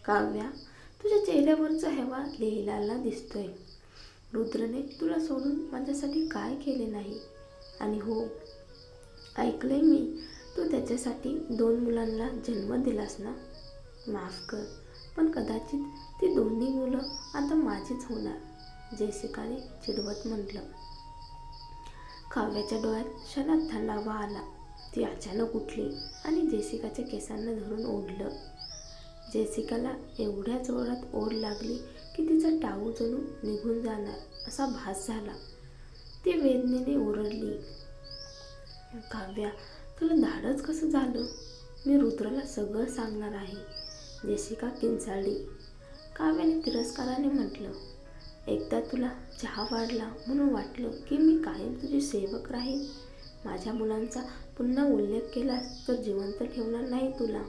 काव्या, तुझ्या चेहऱ्यावरचा हेवा लिहिलेला दिसतोय. रुद्रने तुला सोडून माझ्यासाठी काय केले नाही. आणि हो, ऐकलंय मी, तू त्याच्यासाठी 2 मुलांना जन्म दिलास ना. माफ कर, पण कदाचित ती दोन्ही मुलं आता माझीच होणार, जेसिकाने चिडवत म्हटलं. काव्याच्या डोळ्यात क्षणात थंडावा आला. ती अचानक उठली आणि जेसिकाच्या केसांना धरून ओढलं. जेसिकाला एवढ्या जोरात ओढ लागली की तिचा टाळू जणू निघून जाणार असा भास झाला. ती वेदनेने ओरडली, काव्या, तुला धाडस कसं झालं? मी रुद्रला सगळं सांगणार आहे. जेसिका किंचाळली. काव्याने तिरस्काराने म्हटलं, एकदा तुला चहा वाढला म्हणून वाटलं की मी कायम तुझी सेवक राहीन. माझ्या मुलांचा पुन्हा उल्लेख केलास तर जिवंत ठेवणार नाही तुला.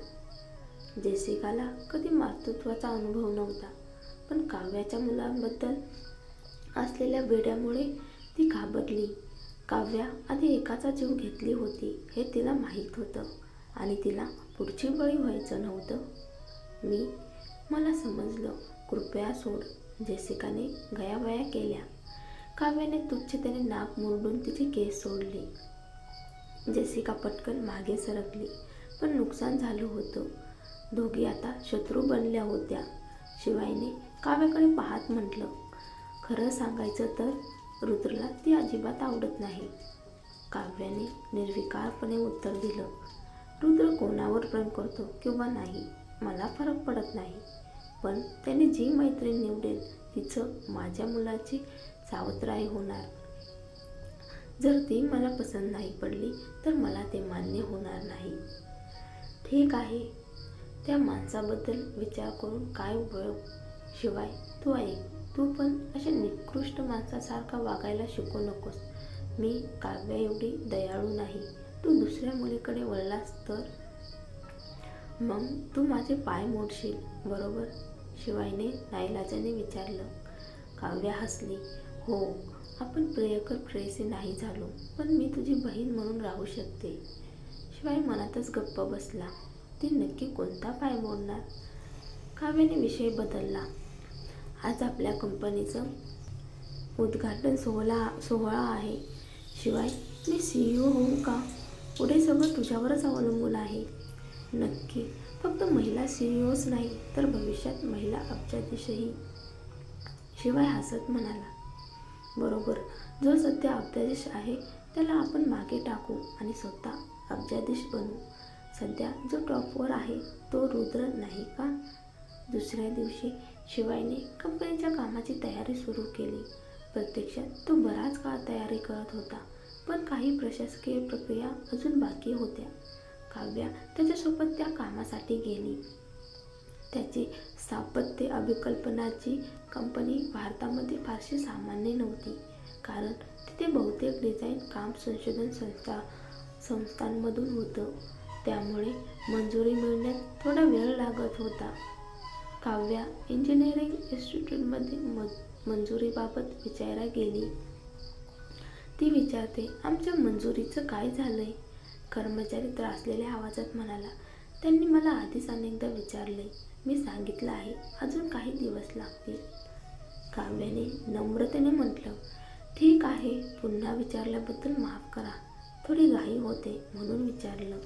जेसिकाला कधी मातृत्वाचा अनुभव नव्हता, पण काव्याच्या मुलांबद्दल असलेल्या वेड्यामुळे ती घाबरली. काव्या आधी एकाचा जीव घेतली होती हे तिला माहीत होतं आणि तिला पुढची बळी व्हायचं नव्हतं. मला समजलं, कृपया सोड, जेसिकाने गयावया केल्या. काव्याने तुच्छतेने नाक मुरडून तिचे केस सोडले. जेसिका पटकन मागे सरकली, पण नुकसान झालं होतं. दोघी आता शत्रू बनल्या होत्या. शिवायने काव्याकडे पाहत म्हटलं, खरं सांगायचं तर रुद्रला ती अजिबात आवडत नाही. काव्याने निर्विकारपणे उत्तर दिलं, रुद्र कोणावर प्रेम करतो किंवा नाही मला फरक पडत नाही, पण त्याने जी मैत्रीण निवडेल तिचं माझ्या मुलाची सावत्राई होणार. जर ती मला पसंत नाही पडली तर मला ते मान्य होणार नाही. ठीक आहे, त्या माणसाबद्दल विचार करून काय उपयोग. शिवाय तू ऐक, तू पण अशा निकृष्ट माणसासारखा वागायला शिकू नकोस. मी काव्या एवढी दयाळू नाही. तू दुसऱ्या मुलीकडे वळलास तर मग तू माझे पाय मोडशील, बरोबर? शिवायने नाईलाजाने विचारलं. काव्या हसली. हो, आपण प्रियकर प्रेयसी नाही झालो, पण मी तुझी बहीण म्हणून राहू शकते. शिवाय मनातच गप्प बसला. ती नक्की कोणता पाय मोडणार? काव्याने विषय बदलला. आज आपल्या कंपनीचं उद्घाटन सोहळा आहे. शिवाय मी CEO होऊ का? पुढे सगळं तुझ्यावरच अवलंबून आहे. नक्की, फक्त महिला CEOच नाही तर भविष्यात महिला अब्जाधीशही. शिवाय हसत म्हणाला, बरोबर, जो सध्या अब्जाधीश आहे त्याला आपण मागे टाकू आणि स्वतः अब्जाधीश बनू. सध्या जो टॉपवर आहे तो रुद्र नाही का? दुसऱ्या दिवशी शिवायने कंपनीच्या कामाची तयारी सुरू केली. प्रत्यक्षात तो बराच काळ तयारी करत होता, पण काही प्रशासकीय प्रक्रिया अजून बाकी होत्या. काव्या त्याच्यासोबत त्या कामासाठी गेली. त्याची स्थापत्य अभिकल्पनाची कंपनी भारतामध्ये फारशी सामान्य नव्हती, कारण तिथे बहुतेक डिझाईन काम संशोधन संस्थांमधून होतं. त्यामुळे मंजुरी मिळण्यात थोडा वेळ लागत होता. काव्या इंजिनिअरिंग इन्स्टिट्यूटमध्ये मंजुरीबाबत विचारायला गेली. ती विचारते, आमच्या मंजुरीचं काय झालंय? कर्मचारी त्रासलेल्या आवाजात म्हणाला, त्यांनी मला आधीच अनेकदा विचारलंय. मी सांगितलं आहे, अजून काही दिवस लागतील. काव्याने नम्रतेने म्हटलं, ठीक आहे, पुन्हा विचारल्याबद्दल माफ करा. थोडी घाई होते म्हणून विचारलं.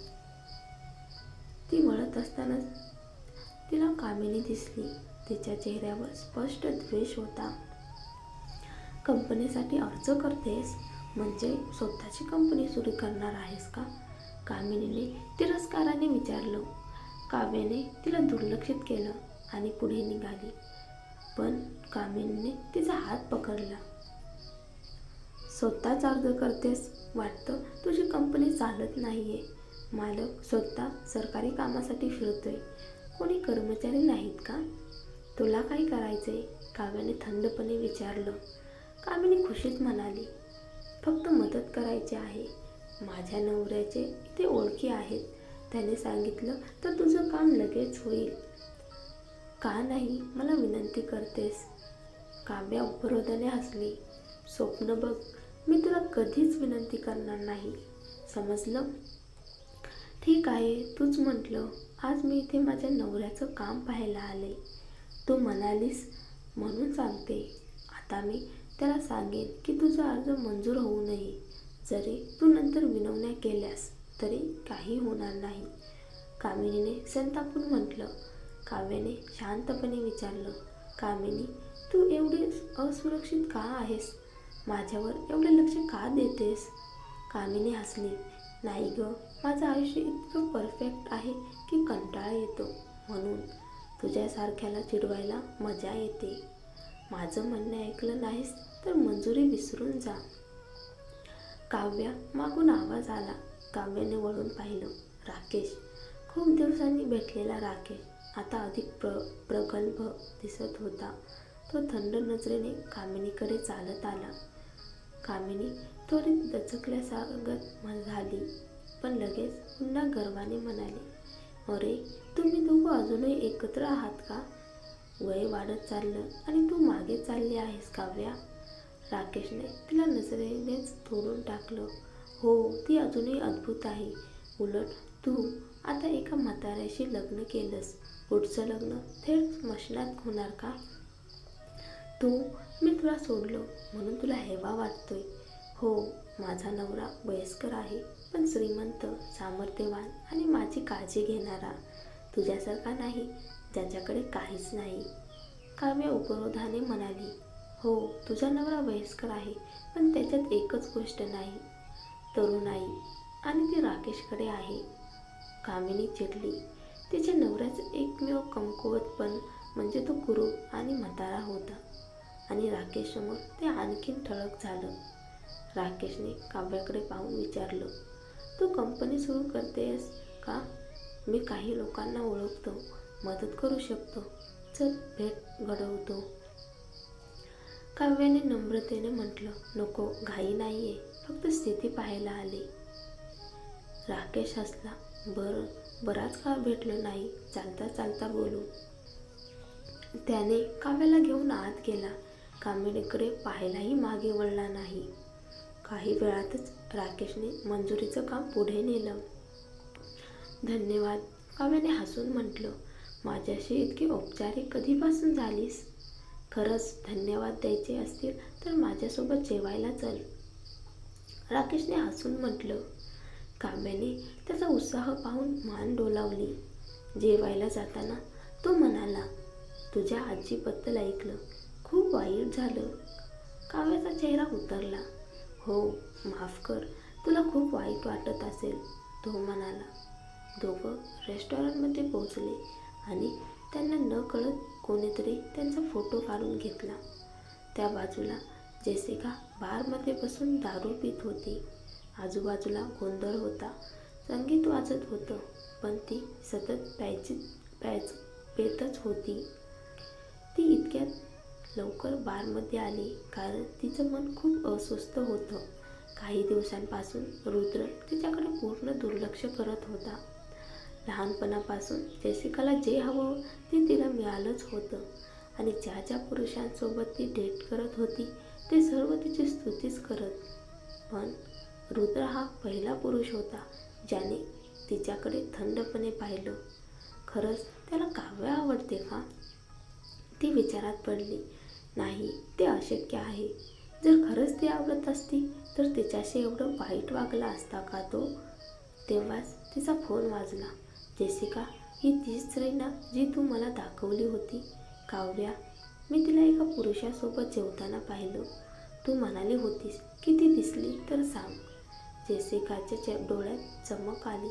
ती वळत असतानाच तिला कामिनी दिसली. तिच्या चेहऱ्यावर स्पष्ट द्वेष होता. कंपनीसाठी अर्ज करतेस म्हणजे स्वतःची कंपनी सुरू करणार आहेस का? कामिनीने तिरस्काराने विचारलं. काव्याने तिला दुर्लक्षित केलं आणि पुढे निघाली, पण कामिनीने तिचा हात पकडला. स्वतःच अर्ज करतेस? वाटतं तुझी कंपनी चालत नाहीये. मालक स्वतः सरकारी कामासाठी फिरतोय. कोणी कर्मचारी नाहीत का? तुला काय करायचंय? काव्याने थंडपणे विचारलं. कामिनी खुशीत म्हणाली, फक्त मदत करायची आहे. माझ्या नवऱ्याचे इथे ओळखी आहेत. त्याने सांगितलं तर तुझं काम लगेच होईल. का नाही, मला विनंती करतेस? काव्या उपरोधाने हसली. स्वप्न बघ, मी तुला कधीच विनंती करणार नाही, समजलं? ठीक आहे, तूच म्हटलं. आज मी इथे माझ्या नवऱ्याचं काम पाहायला आले. तू म्हणालीस म्हणून सांगते. आता मी त्याला सांगेन की तुझा अर्ज मंजूर होऊ नये. जरी तू नंतर विनवण्या केल्यास तरी काही होणार नाही, कामिनीने संतापून म्हटलं. काव्याने शांतपणे विचारलं, कामिनी, तू एवढी असुरक्षित का आहेस? माझ्यावर एवढे लक्ष का देतेस? कामिनी हसली. नाही ग, माझं आयुष्य इतकं परफेक्ट आहे की कंटाळा येतो, म्हणून तुझ्यासारख्याला चिडवायला मजा येते. माझं म्हणणं ऐकलं नाहीस तर मंजुरी विसरून जा. काव्या मागून आवाज आला. काव्याने वळून पाहिलं. राकेश, खूप दिवसांनी भेटलेला राकेश आता अधिक प्रगल्भ दिसत होता. तो थंड नजरेने कामिनीकडे चालत आला. कामिनी थोडी दचकल्यासारखं झाली, पण लगेच पुन्हा गर्वाने म्हणाली, अरे, तुम्ही दोघं अजूनही एकत्र आहात का? वय वाढत चाललं आणि तू मागे चालली आहेस काव्या. राकेशने तिला नजरेनेच तोडून टाकलं. हो, ती अजूनही अद्भुत आहे. उलट तू आता एका म्हाताऱ्याशी लग्न केलंस. पुढचं लग्न थेट स्मशानात होणार का? मी तुला सोडलो म्हणून तुला हेवा वाटतोय. हो, माझा नवरा वयस्कर आहे, पण श्रीमंत, सामर्थ्यवान आणि माझी काळजी घेणारा. तुझ्यासारखा नाही, ज्याच्याकडे काहीच नाही. काव्या उपरोधाने म्हणाली. हो, तुझा नवरा वयस्कर आहे, पण त्याच्यात एकच गोष्ट नाही, तरुणाई, आणि ती राकेशकडे आहे. कामिनी चिडली. तिच्या नवऱ्याचं एकमेव कमकुवतपण म्हणजे तो कुरूप आणि म्हातारा होता, आणि राकेशसमोर ते आणखीन ठळक झालं. राकेशने काव्याकडे पाहून विचारलं, तू कंपनी सुरू करतेस का? मी काही लोकांना ओळखतो, मदत करू शकतो. चल, भेट घडवतो. काव्याने नम्रतेने म्हटलं, नको, घाई नाहीये, फक्त स्थिती पाहायला आले. राकेश हसला. बराच काळ भेटलो नाही, चालता चालता बोलू. त्याने काव्याला घेऊन आत गेला. कामिनीकडे पाहायलाही मागे वळला नाही. काही वेळातच राकेशने मंजुरीचं काम पुढे नेलं. धन्यवाद, काव्याने हसून म्हटलं. माझ्याशी इतकी औपचारिक कधीपासून झालीस? खरंच धन्यवाद द्यायचे असतील तर माझ्यासोबत जेवायला चल. राकेशने हसून म्हटलं. काव्याने त्याचा उत्साह पाहून मान डोलावली. जेवायला जाताना तो म्हणाला, तुझ्या आजीबद्दल ऐकलं, खूप वाईट झालं. काव्याचा चेहरा उतरला. हो, माफ कर, तुला खूप वाईट वाटत असेल, तो म्हणाला. दोघं रेस्टॉरंटमध्ये पोहोचले आणि त्यांना न कळत कोणीतरी त्यांचा फोटो काढून घेतला. त्या बाजूला जेसिका बारमध्ये बसून दारू पित होती. आजूबाजूला गोंधळ होता, संगीत वाजत होतं, पण ती सतत पेतच होती. ती इतक्यात लवकर बारमध्ये आली कारण तिचं मन खूप अस्वस्थ होतं. काही दिवसांपासून रुद्र तिच्याकडे पूर्ण दुर्लक्ष करत होता. लहानपणापासून जेसिकाला जे हवं ते तिला मिळालंच होतं, आणि ज्या ज्या पुरुषांसोबत ती डेट करत होती ते सर्व तिची स्तुतीच करत. पण रुद्र हा पहिला पुरुष होता ज्याने तिच्याकडे थंडपणे पाहिलं. खरंच त्याला काव्य आवडते का? ती विचारात पडली. नाही, ते अशक्य आहे. जर खरंच ती आवडत असती तर तिच्याशी एवढं वाईट वागला असता का तो? तेव्हाच तिचा फोन वाजला. जेसिका, ही तीच स्त्री ना जी तू मला दाखवली होती? काव्या, मी तिला एका पुरुषासोबत जेवताना पाहिलं. तू म्हणाली होतीस की ती दिसली तर सांग. जेसिकाच्या डोळ्यात चमक आली.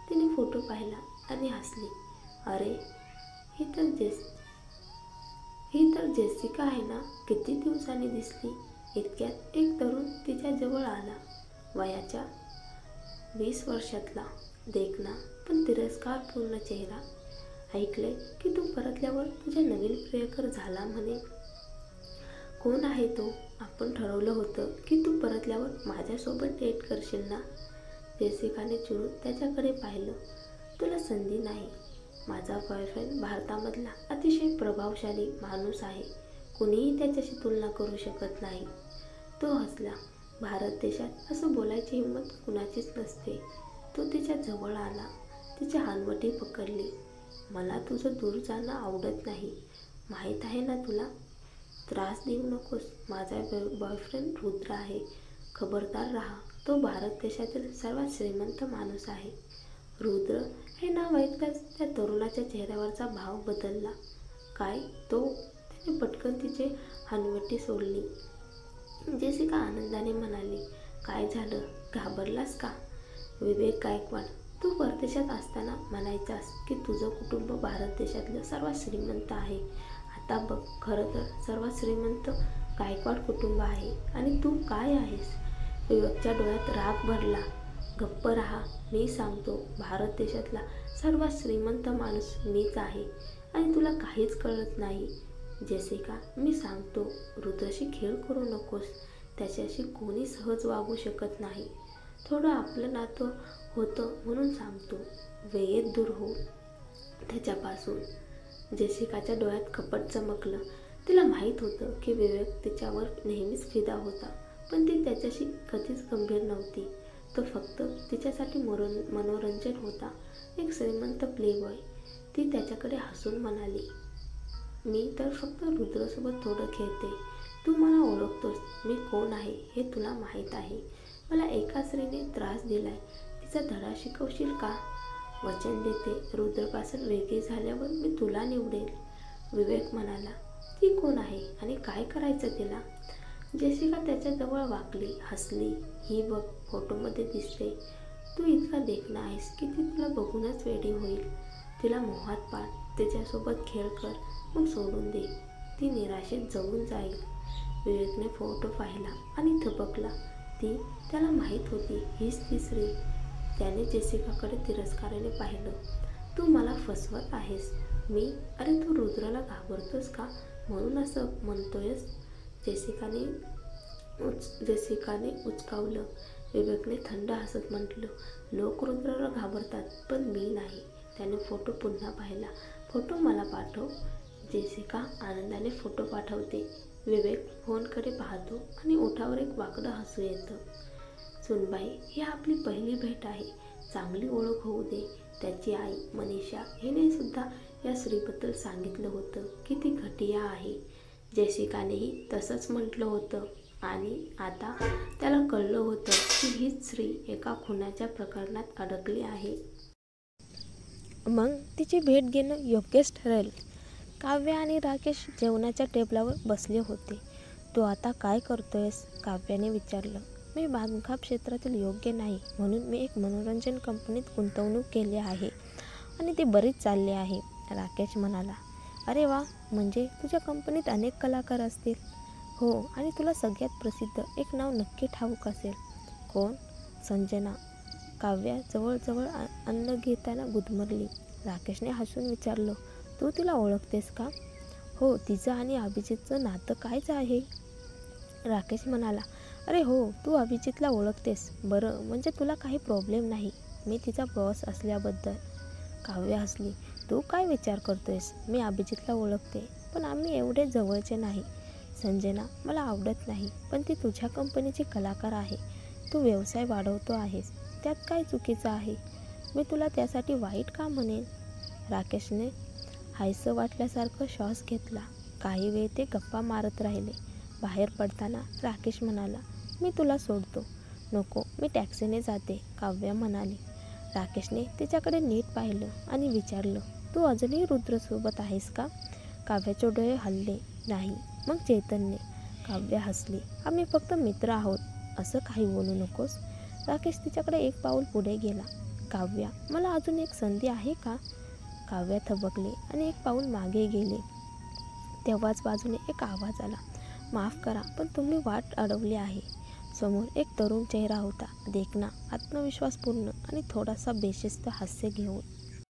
तिने फोटो पाहिला आणि हसली. अरे, ही तर जेसिका आहे ना, किती दिवसांनी दिसली. इतक्यात एक तरुण तिच्या जवळ आला. वयाच्या 20 वर्षातला, देखणा पण तिरस्कारपूर्ण चेहरा. ऐकलंय की तू परतल्यावर तुझ्या नवीन प्रियकर झाला म्हणे. कोण आहे तो? आपण ठरवलं होतं की तू परतल्यावर माझ्यासोबत डेट करशील ना? जेसिकाने चिडून त्याच्याकडे पाहिलं. तुला संधी नाही. माझा बॉयफ्रेंड भारतामधला अतिशय प्रभावशाली माणूस आहे. कुणीही त्याच्याशी तुलना करू शकत नाही. तो हसला. भारत देशात असं बोलायची हिंमत कुणाचीच नसते. तो तिच्या जवळ आला. तिची हानवटी पकडली. मला तुझं दूर जाणं आवडत नाही, माहीत आहे ना तुला. त्रास देऊ नकोस. माझा बॉयफ्रेंड रुद्र आहे. खबरदार राहा. तो भारत देशातील सर्वात श्रीमंत माणूस आहे. रुद्र हे नाव ऐकताच त्या तरुणाच्या चेहऱ्यावरचा भाव बदलला. काय तो? त्याने पटकन तिची हानवटी सोडली. जेसिका आनंदाने म्हणाली, काय झालं? घाबरलास का? विवेक गायकवाड, तू परदेशात असताना म्हणायचास की तुझं कुटुंब भारत देशातलं सर्वात श्रीमंत आहे. आता बघ, खरं तर सर्वात श्रीमंत गायकवाड कुटुंब आहे आणि तू काय आहेस? विवेकच्या डोळ्यात राग भरला. गप्प राहा. मी सांगतो, भारत देशातला सर्वात श्रीमंत माणूस मीच आहे आणि तुला काहीच कळत नाही. जेसिका, मी सांगतो, रुद्रशी खेळ करू नकोस. त्याच्याशी कोणी सहज वागू शकत नाही. थोडं आपलं नातं होतं म्हणून सांगतो. वेळेत दूर हो त्याच्यापासून. जेसिकाच्या डोळ्यात कपट चमकलं. तिला माहीत होतं की विवेक तिच्यावर नेहमीच फिदा होता, पण ती त्याच्याशी कधीच गंभीर नव्हती. तो फक्त तिच्यासाठी मनोरंजन होता, एक श्रीमंत प्लेबॉय. ती त्याच्याकडे हसून म्हणाली, मी तर फक्त रुद्रसोबत थोडं खेळते. तू मला ओळखतोस. मी कोण आहे हे तुला माहीत आहे. मला एका स्त्रीने त्रास दिलाय. तिचा धडा शिकवशील का? वचन देते, रुद्रपासून वेगळी झाल्यावर मी तुला निवडेल. विवेक म्हणाला, ती कोण आहे आणि काय करायचं तिला? जेसिका त्याच्याजवळ वाकली, हसली. ही बघ, फोटोमध्ये दिसते. तू इतका देखणा आहेस की ती तुला बघूनच वेडी होईल. तिला मोहात पाड, तिच्यासोबत खेळ कर, मग सोडून दे. ती निराशेत जळून जाईल. विवेकने फोटो पाहिला आणि थबकला. त्याला माहीत होती, हीच ती स्त्री. त्याने जेसिकाकडे तिरस्काराने पाहिलं. तू मला फसवत आहेस. अरे तू रुद्रला घाबरतोस का म्हणून असं म्हणतोयस? जेसिकाने उचकावलं. विवेकने थंड हसत म्हटलं, लोक रुद्रला घाबरतात, पण मी नाही. त्याने फोटो पुन्हा पाहिला. फोटो मला पाठव. जेसिका आनंदाने फोटो पाठवते. विवेक फोनकडे पाहतो आणि ओठावर एक वाकडं हसू येतं. सुनबाई, ही आपली पहिली भेट आहे. चांगली ओळख होऊ दे. त्याची आई मनीषा हिने सुद्धा या स्त्रीबद्दल सांगितलं होतं की ती घटिया आहे. जेसिकानेही तसंच म्हटलं होतं आणि आता त्याला कळलं होतं की हीच स्त्री एका खुनाच्या प्रकरणात अडकली आहे. मग तिची भेट घेणं योग्यच ठरेल. काव्य आणि राकेश जेवणाच्या टेबलावर बसले होते. तू आता काय करतोयस? काव्याने विचारलं. मी बांधकाम क्षेत्रातील योग्य नाही म्हणून मी एक मनोरंजन कंपनीत गुंतवणूक केली आहे आणि ती बरीच चालली आहे. राकेश म्हणाला, अरे वा, म्हणजे तुझ्या कंपनीत अनेक कलाकार असतील. हो, आणि तुला सगळ्यात प्रसिद्ध एक नाव नक्की ठाऊक असेल. कोण? संजना. काव्या जवळजवळ अन्न घेताना गुदमरली. राकेशने हसून विचारलं, तू तिला ओळखतेस का? हो, तिचं आणि अभिजितचं नातं कायच आहे? राकेश म्हणाला, अरे हो, तू अभिजितला ओळखतेस. बरं, म्हणजे तुला काही प्रॉब्लेम नाही मी तिचा बॉस असल्याबद्दल? काव्य हसली. तू काय विचार करतोयस? मी अभिजितला ओळखते, पण आम्ही एवढे जवळचे नाही. संजना मला आवडत नाही, पण ती तुझ्या कंपनीची कलाकार आहे. तू व्यवसाय वाढवतो आहेस, त्यात काय चुकीचं आहे? मी तुला त्यासाठी वाईट का म्हणेन? राकेशने हायसं वाटल्यासारखं श्वास घेतला. काही वेळ ते गप्पा मारत राहिले. बाहेर पडताना राकेश म्हणाला, मी तुला सोडतो. नको, मी टॅक्सीने जाते, काव्या म्हणाली. राकेशने तिच्याकडे नीट पाहिलं आणि विचारलं, तू अजूनही रुद्रसोबत आहेस का? काव्याचे डोळे हलले. नाही. मग चैतन्य? काव्या हसली. आम्ही फक्त मित्र आहोत. असं काही बोलू नकोस. राकेश तिच्याकडे एक पाऊल पुढे गेला. काव्या, मला अजून एक संधी आहे का? काव्या थबकली आणि एक पाऊल मागे गेले. तेव्हाच बाजूने एक आवाज आला, माफ करा, पण तुम्ही वाट अडवली आहे. समोर एक तरुण चेहरा होता, देखणा, आत्मविश्वासपूर्ण आणि थोडासा बेशिस्त हास्य घेऊन.